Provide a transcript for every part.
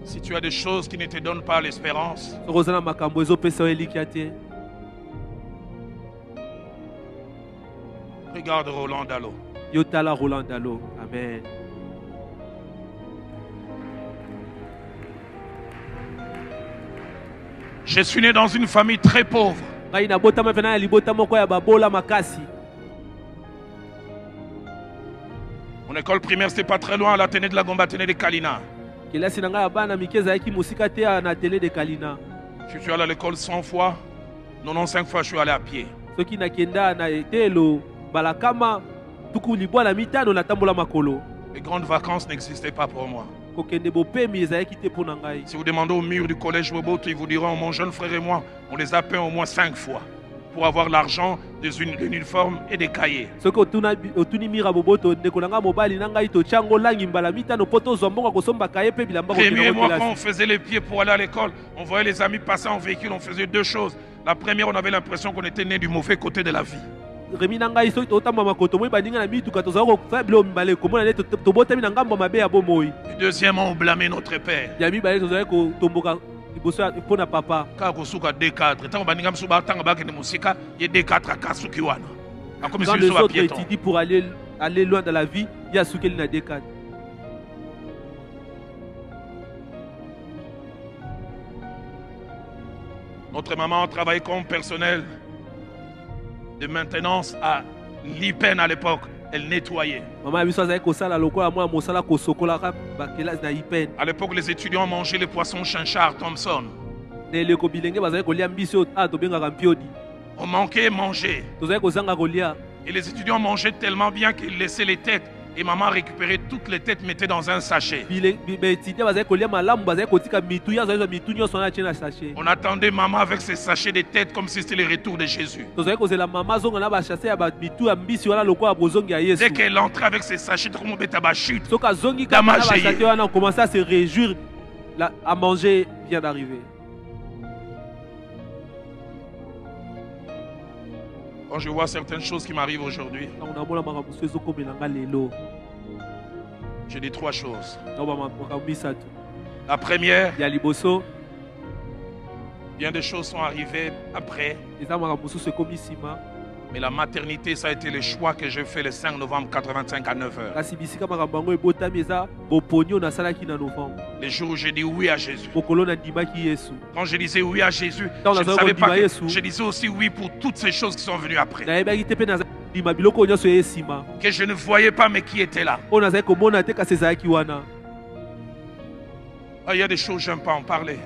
Si tu as des choses qui ne te donnent pas l'espérance, regarde Roland Dalo. Yotala Roland Dalo. Amen. Je suis né dans une famille très pauvre. Mon école primaire, c'était pas très loin à l'Athénée de la Gombatene de Kalina. Je suis allé à l'école 100 fois, 95 fois je suis allé à pied. Les grandes vacances n'existaient pas pour moi. Si vous demandez au mur du collège Boboto, ils vous diront, mon jeune frère et moi, on les a peints au moins 5 fois pour avoir l'argent des uniformes et des cahiers. Premièrement, quand on faisait les pieds pour aller à l'école, on voyait les amis passer en véhicule, on faisait deux choses. La première, on avait l'impression qu'on était né du mauvais côté de la vie. Et deuxièmement, on blâmait notre père. Quand les autres étudient pour aller loin dans la vie, il y a ce qu'il y a des cadres. Notre maman travaillait comme personnel de maintenance à l'IPEN à l'époque. Elle nettoyait. À l'époque, les étudiants mangeaient les poissons Chinchard, Thompson. On manquait manger. Et les étudiants mangeaient tellement bien qu'ils laissaient les têtes. Et maman récupérait toutes les têtes, mettait dans un sachet. On attendait maman avec ses sachets de têtes comme si c'était le retour de Jésus. Dès qu'elle entrait avec ses sachets, on commençait à se réjouir à manger vient d'arriver. Quand je vois certaines choses qui m'arrivent aujourd'hui, je dis trois choses. La première, bien des choses sont arrivées après. Mais la maternité, ça a été le choix que j'ai fait le 5 novembre 85 à 9h. Les jours où j'ai dit oui à Jésus. Quand je disais oui à Jésus, je ne savais pas que je disais aussi oui pour toutes ces choses qui sont venues après. Que je ne voyais pas mais qui étaient là. Il y a des choses, je n'aime pas en parler.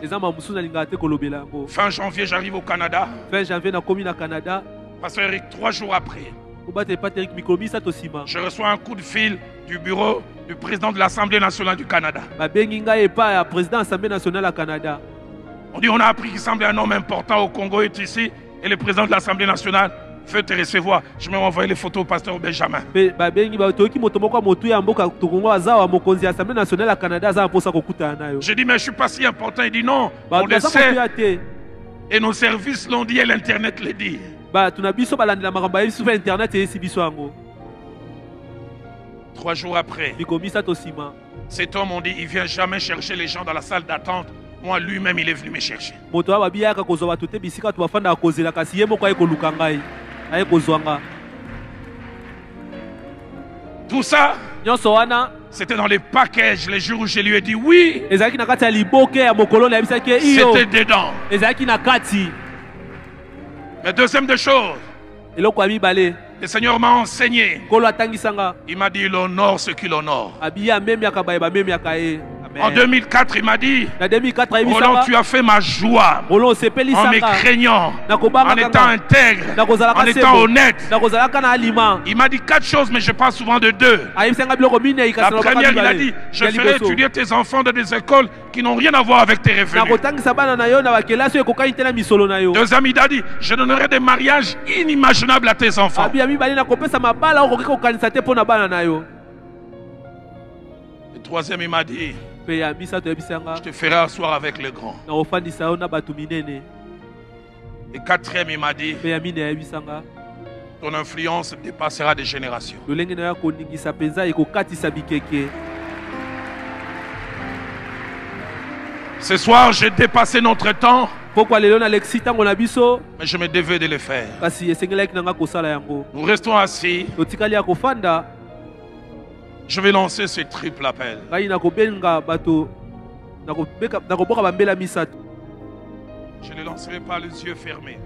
Fin janvier, j'arrive au Canada. Pasteur Eric, 3 jours après, je reçois un coup de fil du bureau du président de l'Assemblée nationale du Canada. On dit on a appris qu'il semblait un homme important au Congo est ici et le président de l'Assemblée nationale veut te recevoir. Je vais m'envoyer les photos au pasteur Benjamin. J'ai dit mais je ne suis pas si important. Il dit non, on le sait et nos services l'ont dit et l'internet l'a dit. 3 jours après, cet homme on dit il vient jamais chercher les gens dans la salle d'attente. Moi lui-même il est venu me chercher. Tout ça, c'était dans les packages les jours où je lui ai dit oui. C'était dedans. Mais deuxième des choses, le Seigneur m'a enseigné. Il m'a dit il honore ce qu'il honore. En 2004, il m'a dit Roland, tu as fait ma joie en me craignant, en étant intègre, en étant honnête. Il m'a dit 4 choses, mais je parle souvent de 2. La première, il a dit je ferai étudier tes enfants dans des écoles qui n'ont rien à voir avec tes revenus. Deuxième, il a dit je donnerai des mariages inimaginables à tes enfants. Le troisième, il m'a dit je te ferai asseoir avec les grands. Et quatrième, il m'a dit ton influence dépassera des générations. Ce soir, j'ai dépassé notre temps. Mais je me devais de le faire. Nous restons assis. Je vais lancer ce triple appel. Je ne le lancerai pas les yeux fermés.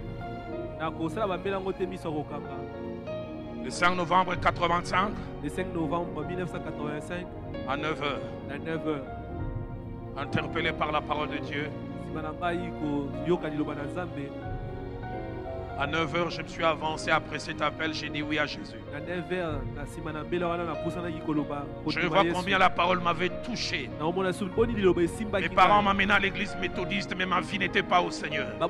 Le 5 novembre 85. Le 5 novembre 1985. À 9h. Interpellé par la parole de Dieu. À 9h, je me suis avancé après cet appel, j'ai dit oui à Jésus. Je vois combien la parole m'avait touché. Mes parents m'amenaient à l'église méthodiste, mais ma vie n'était pas au Seigneur. Je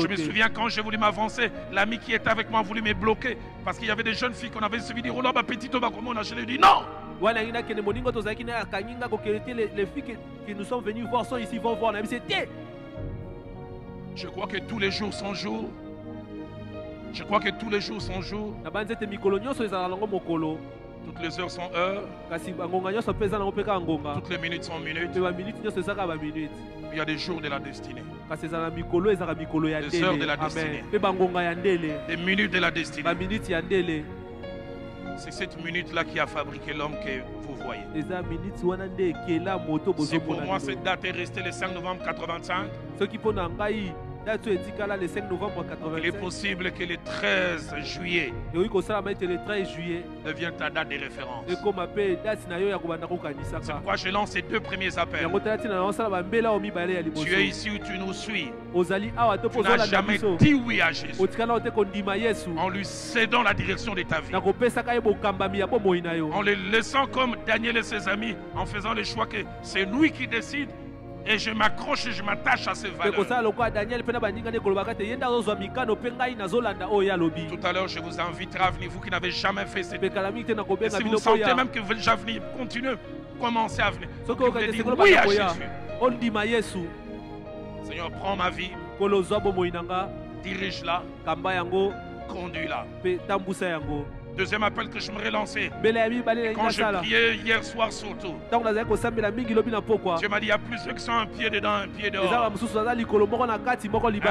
me souviens quand j'ai voulu m'avancer, l'ami qui était avec moi voulu me bloquer parce qu'il y avait des jeunes filles qu'on avait suivies, dire oh là, ma petite, je lui ai dit non. Les filles que nous sommes venus voir sont ici, vont voir. Je crois que tous les jours sont jours. Je crois que tous les jours sont jours. Toutes les heures sont heures. Toutes les minutes sont minutes. Il y a des jours de la destinée. Des heures de la destinée. Des minutes de la destinée. C'est cette minute-là qui a fabriqué l'homme que vous voyez. Si pour moi cette date est restée le 5 novembre 85, il est possible que le 13 juillet devienne ta date de référence. C'est pourquoi je lance ces deux premiers appels. Tu es ici où tu nous suis. Tu n'as jamais dit oui à Jésus en lui cédant la direction de ta vie. En le laissant comme Daniel et ses amis, en faisant le choix que c'est lui qui décide. Et je m'accroche et je m'attache à ces valeurs. Tout à l'heure, je vous inviterai à venir, vous qui n'avez jamais fait cette... Et si vous sentez même que vous voulez déjà venir, continuez, commencez à venir. Vous voulez dire oui à Jésus. Seigneur, prends ma vie, dirige-la, conduis-la. Deuxième appel que je me lancer. Quand j'ai prié hier soir surtout, Dieu m'a dit il y a plusieurs qui sont un pied dedans, un pied dehors. Un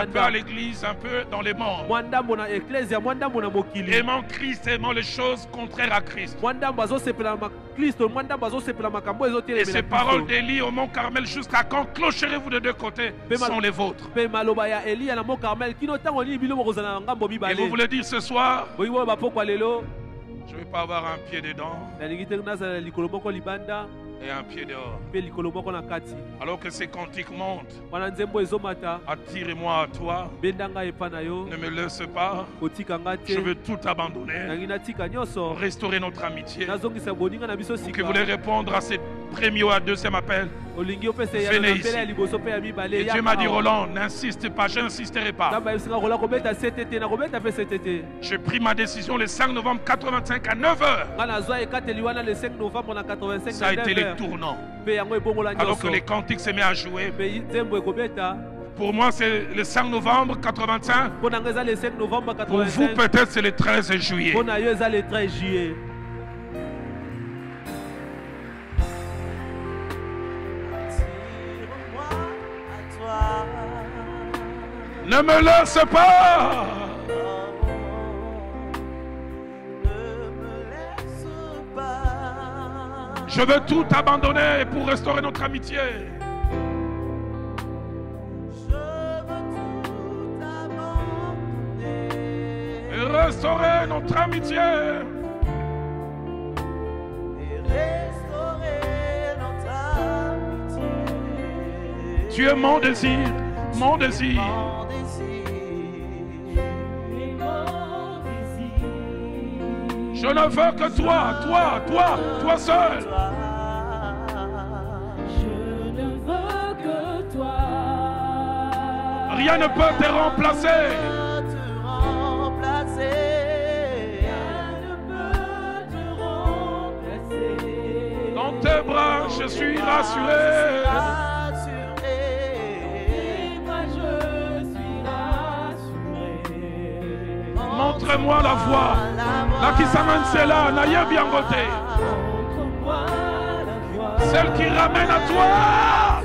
peu à l'église, un peu dans les morts. Aimant Christ, aimant les choses contraires à Christ. Et ces paroles d'Élie au mont Carmel, jusqu'à quand clocherez-vous de deux côtés, sont les vôtres. Et vous voulez dire ce soir, je ne vais pas avoir un pied dedans et un pied dehors. Alors que ces cantiques montent, attire-moi à toi, ne me laisse pas, je veux tout abandonner, restaurer notre amitié. Vous qui voulez répondre à cette premier ou à deuxième appel, venez ici. Et Dieu m'a dit Roland, n'insiste pas, je n'insisterai pas. J'ai pris ma décision le 5 novembre 85 à 9h. Ça a été le tournant. Alors que les cantiques se mettent à jouer. Pour moi, c'est le 5 novembre 85. Pour vous, peut-être, c'est le 13 juillet. Ne me laisse pas. Je veux tout abandonner pour restaurer notre amitié. Et restaurer notre amitié. Tu es mon désir, mon désir. Je ne veux que toi, toi seul. Je ne veux que toi. Rien ne peut te remplacer. Dans tes bras, je suis rassuré. Montre-moi la voie. La qui s'amène, c'est là. Naïe bien voté. Celle qui ramène à toi.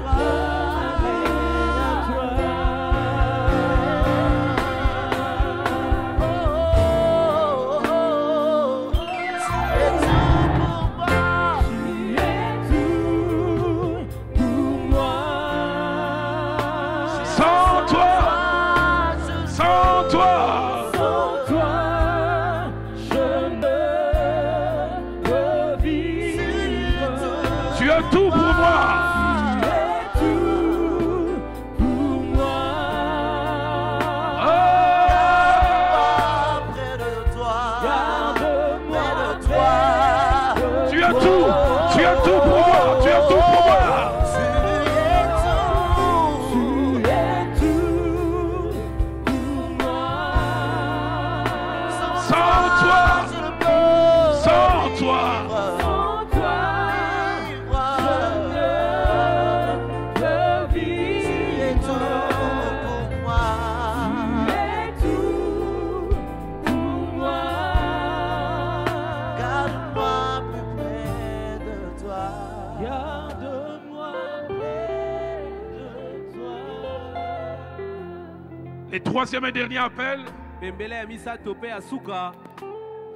Et troisième et dernier appel,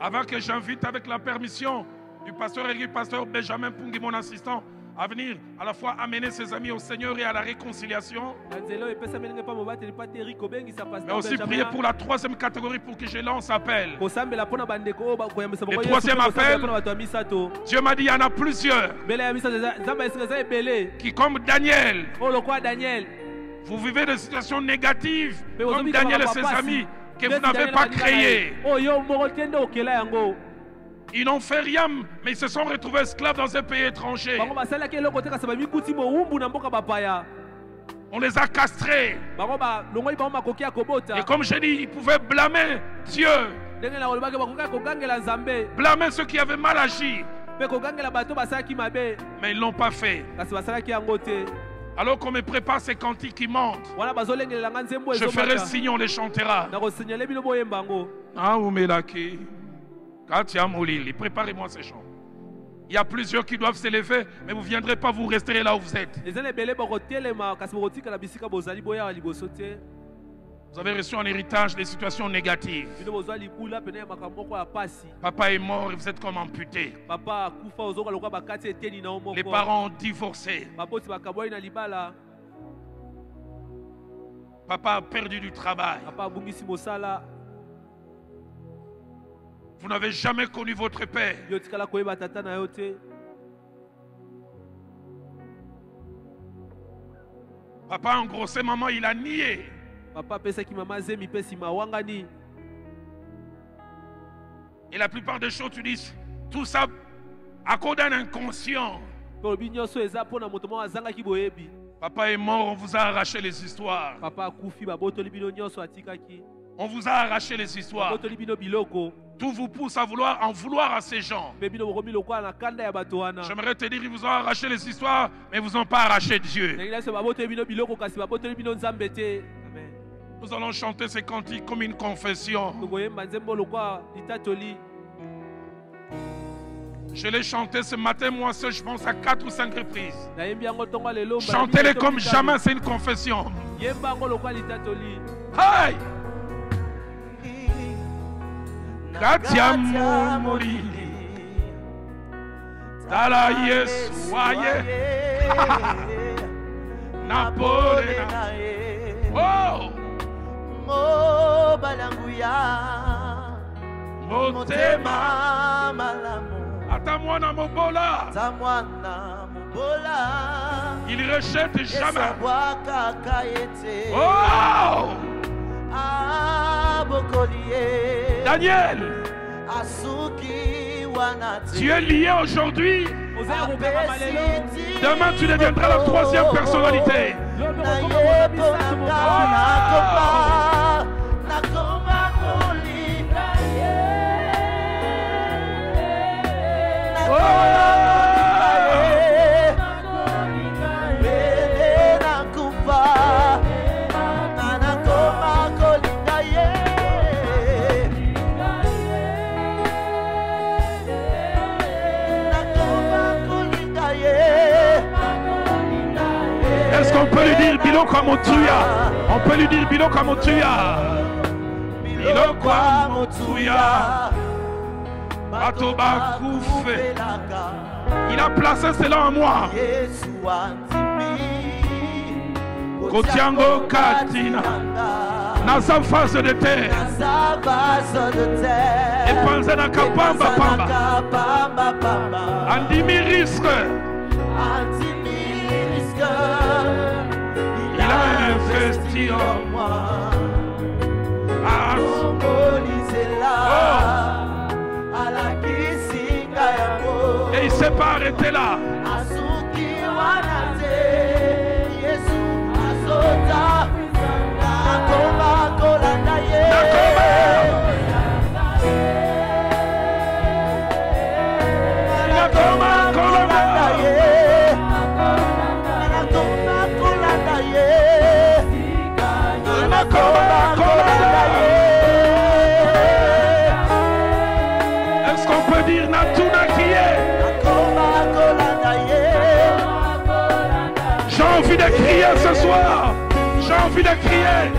avant que j'invite avec la permission du pasteur Eric, pasteur Benjamin Pungi, mon assistant, à venir à la fois amener ses amis au Seigneur et à la réconciliation, mais aussi prier pour la troisième catégorie pour que je lance appel. Le troisième appel, Dieu m'a dit il y en a plusieurs qui, comme Daniel, vous vivez des situations négatives comme Daniel et ses amis que vous n'avez pas créées. Ils n'ont fait rien, mais ils se sont retrouvés esclaves dans un pays étranger. On les a castrés. Et comme j'ai dit, ils pouvaient blâmer Dieu, blâmer ceux qui avaient mal agi, mais ils ne l'ont pas fait. Alors qu'on me prépare ces cantiques qui montent, je ferai signe, on les chantera. Ah, Oumelaki, Katia Molili, préparez-moi ces chants. Il y a plusieurs qui doivent s'élever, mais vous ne viendrez pas, vous resterez là où vous êtes. Vous avez reçu en héritage des situations négatives. Papa est mort et vous êtes comme amputé. Les parents ont divorcé. Papa a perdu du travail. Vous n'avez jamais connu votre père. Papa a engrossé maman, il a nié. Et la plupart des choses, tu dis, tout ça à cause d'un inconscient. Papa est mort, on vous a arraché les histoires. On vous a arraché les histoires. Tout vous pousse à en vouloir à ces gens. J'aimerais te dire, ils vous ont arraché les histoires, mais ils ne vous ont pas arraché Dieu. Nous allons chanter ces cantiques comme une confession. Je l'ai chanté ce matin, moi seul, je pense à 4 ou 5 reprises. Chantez-les comme jamais, c'est une confession. Hey! Katia Molili Tala Yesu Aye Napolena Oh Balanguya Motema Malamu Atamwana Mobola Il rejette jamais. Oh Daniel, tu es lié aujourd'hui. Demain tu deviendras la 3e personnalité. Yeah. Biloko Motuya. On peut lui dire Biloko Motuya. Biloko Motuya. Batoba Koufe. Il a placé cela en moi. Kotiango Katina. Nasa face de terre. Et pensez à Kapamba Pamba. Andimi risque. Il a investi en moi. Et il ne s'est pas arrêté là. Est-ce qu'on peut dire Natuna qui est? J'ai envie de crier ce soir. J'ai envie de crier.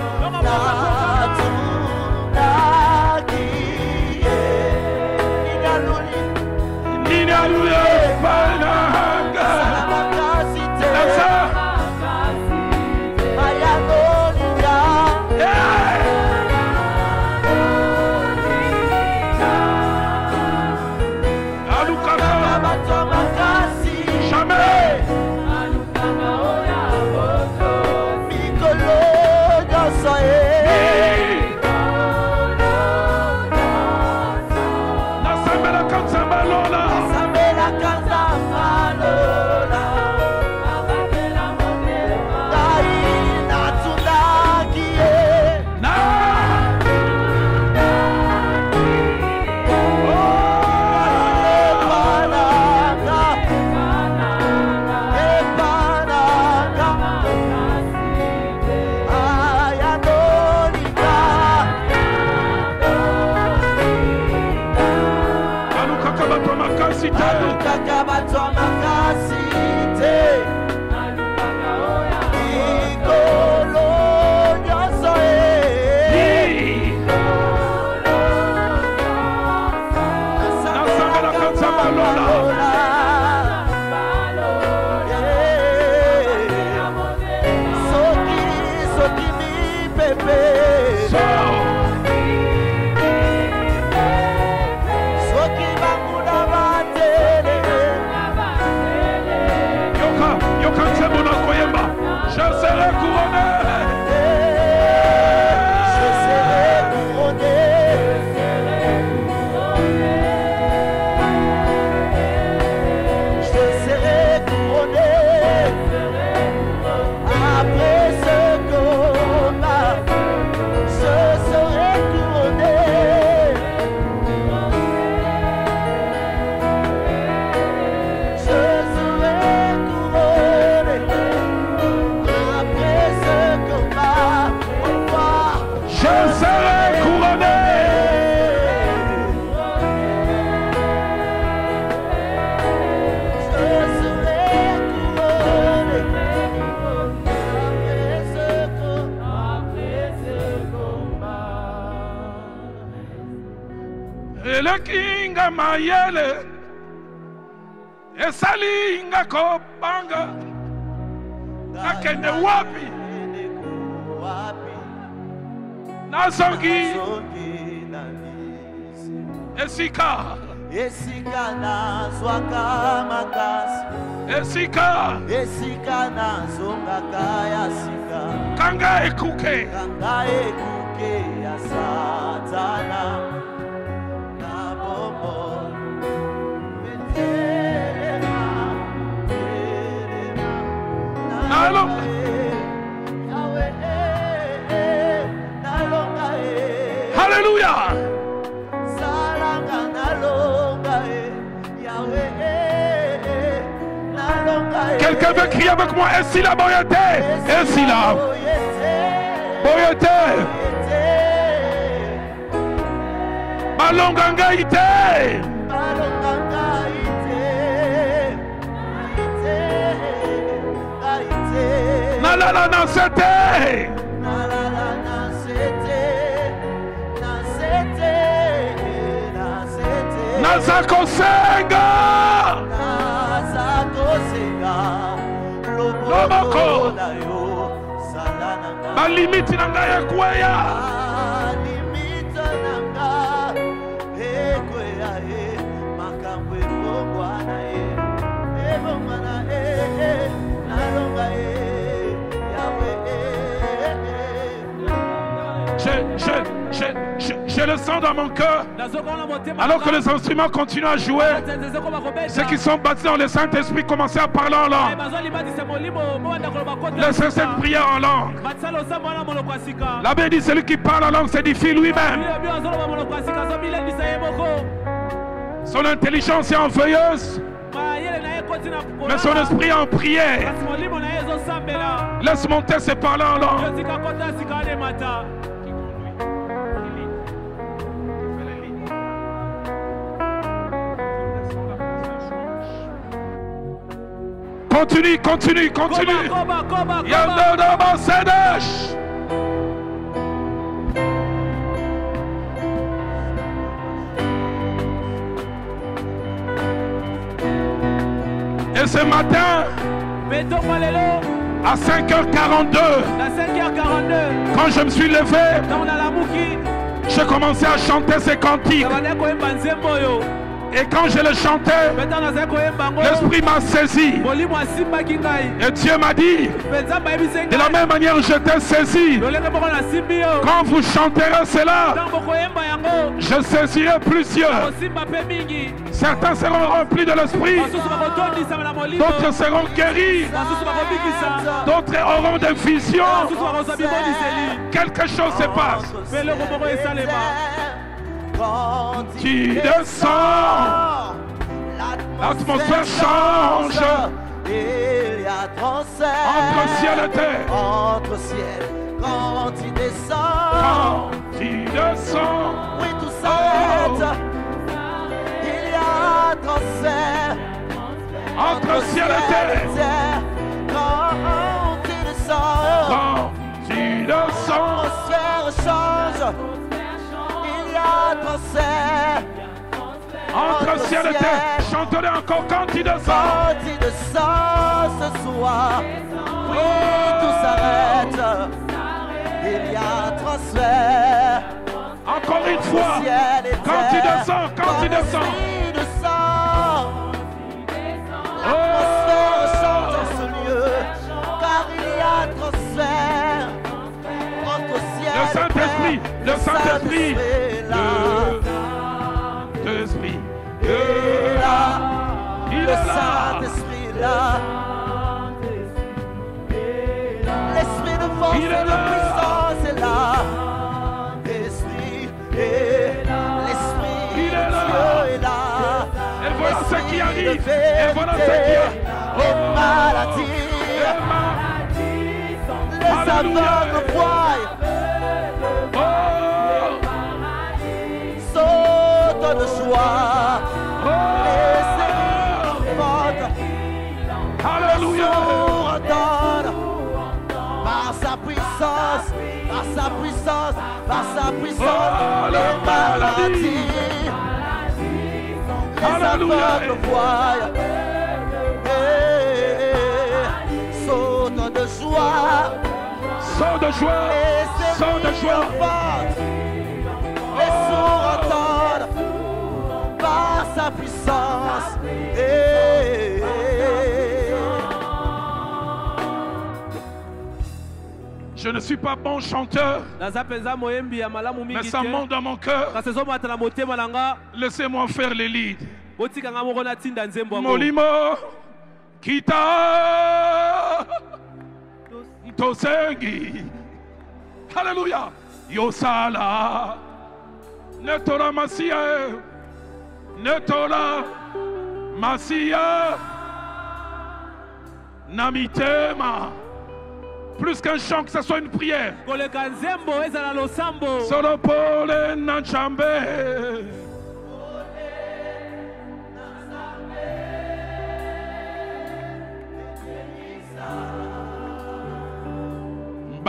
Kinga mayele esalinga kobanga nakende wapi nazongi esika nazwaka makasi esika nazongaka ya sika kanga ekuke ya satana. Alléluia. Quelqu'un veut crier avec moi? Ainsi la boyauté. Ainsi la boyauté. Balongangaïté. Nalala na sete. Nazako senga. Loboko. Ba limite na ngai ekweya. Je le sens dans mon cœur. Alors que les instruments continuent à jouer, ceux qui sont baptisés dans le Saint-Esprit commencent à parler en langue. Laissez cette prière en langue. La Bible dit celui qui parle en langue s'édifie lui-même. Son intelligence est enveilleuse, mais son esprit est en prière. Laisse monter ses paroles en langue. Continue, continue, continue. Yandodama Sedesh. Et ce matin, à 5h42, quand je me suis levé, j'ai commencé à chanter ces cantiques. Et quand je le chantais, l'Esprit m'a saisi. Et Dieu m'a dit, de la même manière que je t'ai saisi, quand vous chanterez cela, je saisirai plusieurs. Certains seront remplis de l'Esprit, d'autres seront guéris, d'autres auront des visions. Quelque chose se passe. Quand tu descends, l'atmosphère change. Il y a transfert entre ciel et terre. Entre ciel, quand tu descends. Quand tu descends, oui, tout s'arrête. Il y a transfert entre ciel et terre. Quand tu descends. Quand tu descends, l'atmosphère change. Entre ciel et terre, chante-le encore quand tu descends. Quand tu descends ce soir, oui, tout s'arrête. Il y a transfert. Encore une fois, quand tu descends, quand tu descends. L'atmosphère chante en ce lieu, car il y a transfert. Entre ciel et terre, le Saint-Esprit, Saint-Esprit est là, le Saint-Esprit est là, l'Esprit de force et de puissance est là, l'Esprit est là, l'Esprit de Dieu est là, et voilà ce qui arrive, et voilà ce qui arrive, les maladies, les aveugles voient, saute de joie. Les émotions alléluia. Par sa puissance, par sa puissance, par sa puissance, les maladies, les aveugles voient. Saute de joie, saute de joie, saute de joie. Les sourds entendent par sa puissance. Je ne suis pas bon chanteur, mais ça monte dans mon cœur. Laissez-moi faire les leads. Molimo, Kita, Tosengi. Alléluia. Yosala. Netora Masia. Netora Masia. Namitema. Plus qu'un chant, que ce soit une prière. Solo pole nanchambe.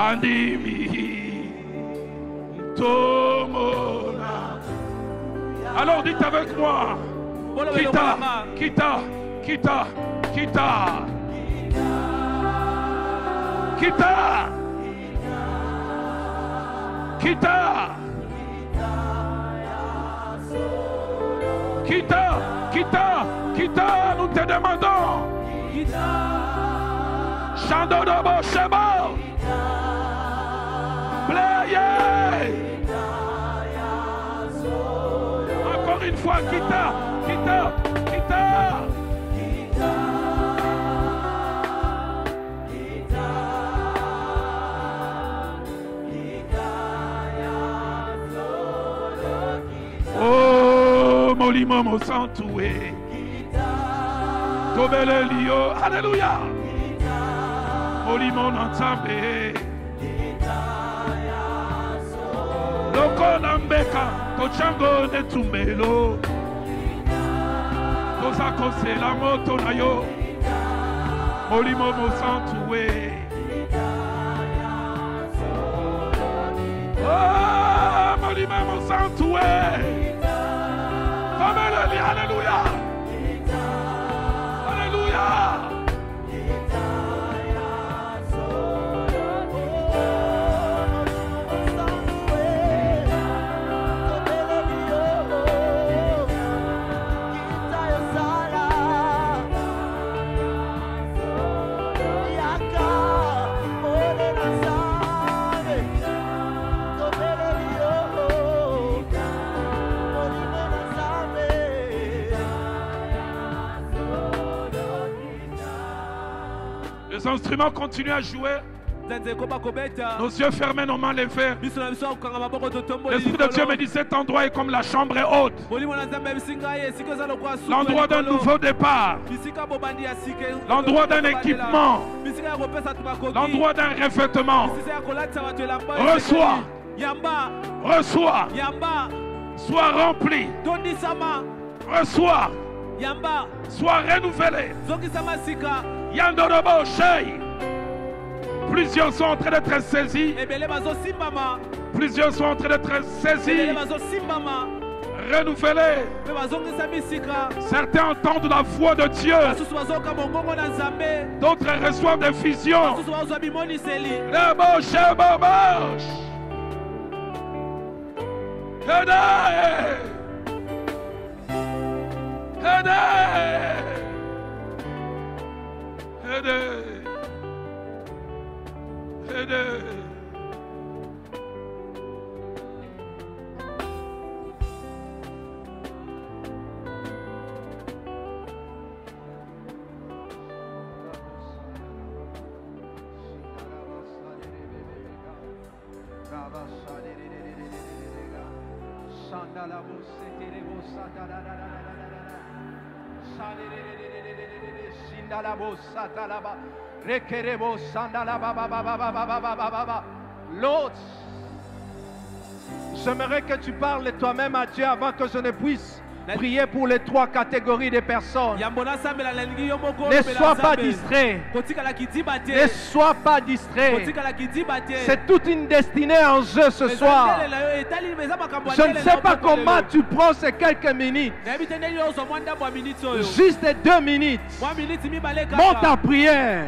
Bandimi Tomona. Alors dites avec moi. Kita, kita, kita, kita. Kita. Kita. Kita, kita, kita, nous te demandons. Chandodobo Shebo. Playez. Encore une fois, kita, kita, kita. Oh, Molimo Mosantoué. Tobele Lio. Alléluia. Molimo Nantambe. Loko Lambeka. Tochango Netumbelo. Tosako se la moto na yo. Molimo Mosantoué. Oh, Molimo Mosantoué. Alléluia. Alléluia. Les instruments continuent à jouer. Nos yeux fermés, nos mains levées. L'Esprit de Dieu me dit cet endroit est comme la chambre est haute. L'endroit d'un nouveau départ. L'endroit d'un équipement. L'endroit d'un revêtement. Reçois. Reçois. Sois rempli. Reçois. Sois renouvelé. Yandorobo Shei. Plusieurs sont en train d'être saisis. Plusieurs sont en train d'être saisis. Renouvelés. Certains entendent la voix de Dieu. D'autres reçoivent des visions. L'autre, j'aimerais que tu parles toi-même à Dieu avant que je ne puisse prier pour les trois catégories de personnes. Ne sois pas distrait. Ne sois pas distrait. C'est toute une destinée en jeu ce soir. Je ne sais pas comment tu prends ces quelques minutes. Juste 2 minutes. Monte ta prière.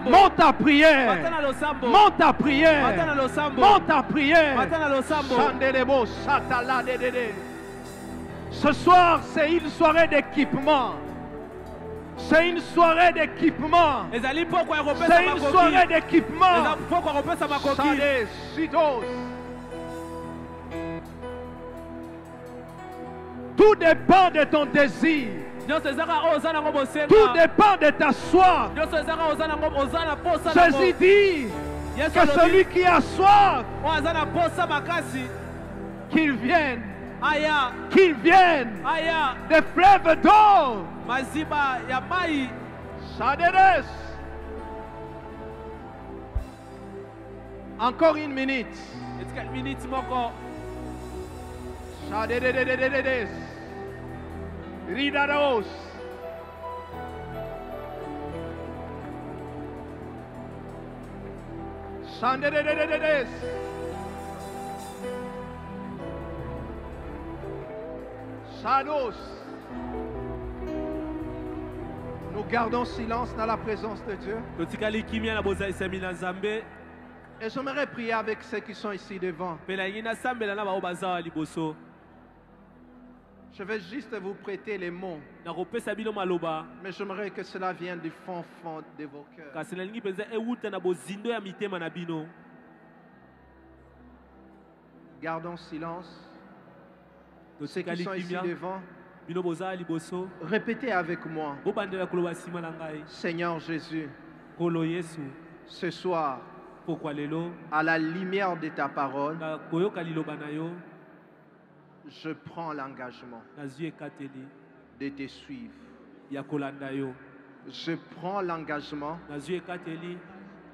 Monte ta prière. Monte ta prière. Monte ta prière. Ce soir, c'est une soirée d'équipement. C'est une soirée d'équipement. C'est une soirée d'équipement. Tout dépend de ton désir. Tout dépend de ta soif. Jésus dit que celui qui a soif, qu'il vienne. Qu'il vienne des fleuves d'eau. Encore 1 minute. Ridaros. Shadows. Nous gardons silence dans la présence de Dieu. Et j'aimerais prier avec ceux qui sont ici devant. Je vais juste vous prêter les mots. Mais j'aimerais que cela vienne du fond de vos cœurs. Gardons silence. Ceux qui sont ici devant, répétez avec moi. Seigneur Jésus, ce soir, à la lumière de ta parole, je prends l'engagement de te suivre. Je prends l'engagement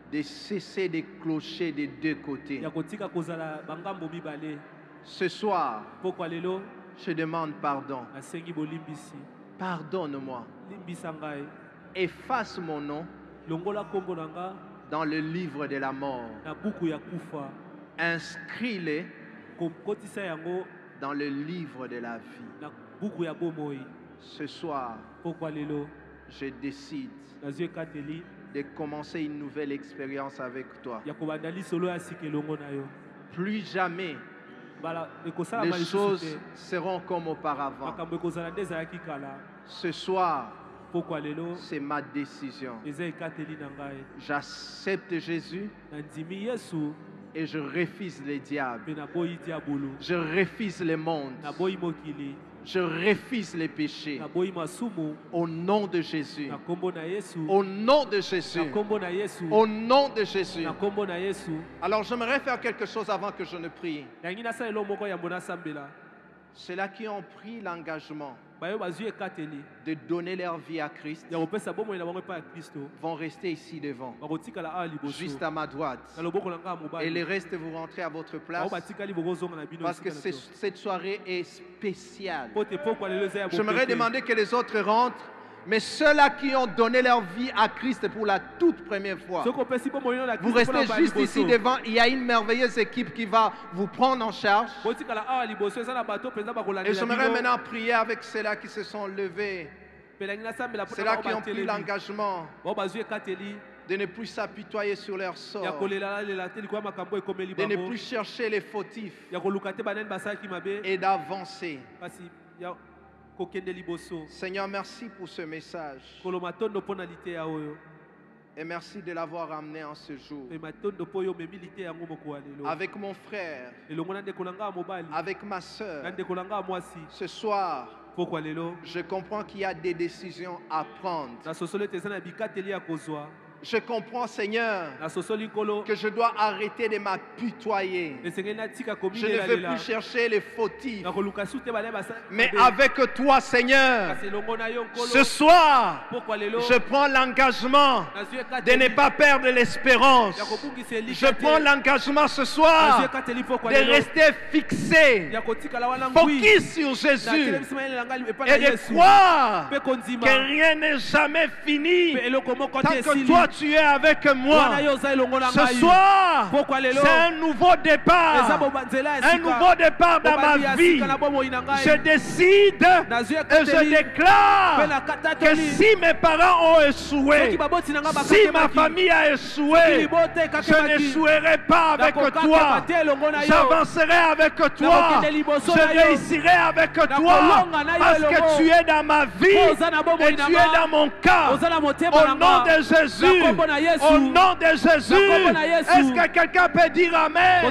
de cesser de clocher des deux côtés. Ce soir, je demande pardon. Pardonne-moi. Efface mon nom dans le livre de la mort. Inscris-le dans le livre de la vie. Ce soir, je décide de commencer une nouvelle expérience avec toi. Plus jamais les choses seront comme auparavant. Ce soir, c'est ma décision. J'accepte Jésus et je refuse les diables. Je refuse le monde. Je refuse les péchés. Au nom de Jésus. Au nom de Jésus. Au nom de Jésus. Alors j'aimerais faire quelque chose avant que je ne prie. Ceux-là qui ont pris l'engagement de donner leur vie à Christ vont rester ici devant, juste à ma droite. Et le reste, vous rentrez à votre place parce que cette soirée est spéciale. J'aimerais demander que les autres rentrent. Mais ceux-là qui ont donné leur vie à Christ pour la toute première fois, vous restez juste ici devant. Il y a une merveilleuse équipe qui va vous prendre en charge. Et j'aimerais maintenant prier avec ceux-là qui se sont levés, ceux-là qui ont pris l'engagement de ne plus s'apitoyer sur leur sort, de ne plus chercher les fautifs et d'avancer. Seigneur, merci pour ce message. Et merci de l'avoir amené en ce jour. Avec mon frère, avec ma soeur, ce soir, je comprends qu'il y a des décisions à prendre. Je comprends, Seigneur, que je dois arrêter de m'apitoyer. Je ne veux plus chercher les fautifs. Mais avec toi, Seigneur, ce soir, je prends l'engagement de ne pas perdre l'espérance. Je prends l'engagement ce soir de rester fixé, focus sur Jésus et de croire que rien n'est jamais fini tant que toi tu es avec moi. Ce soir, c'est un nouveau départ. Un nouveau départ dans ma vie. Je décide et je déclare que si mes parents ont échoué, si ma famille a échoué, je n'échouerai pas avec toi. J'avancerai avec toi. Je réussirai avec toi parce que tu es dans ma vie et tu es dans mon cœur. Au nom de Jésus. Au nom de Jésus. Est-ce que quelqu'un peut dire Amen?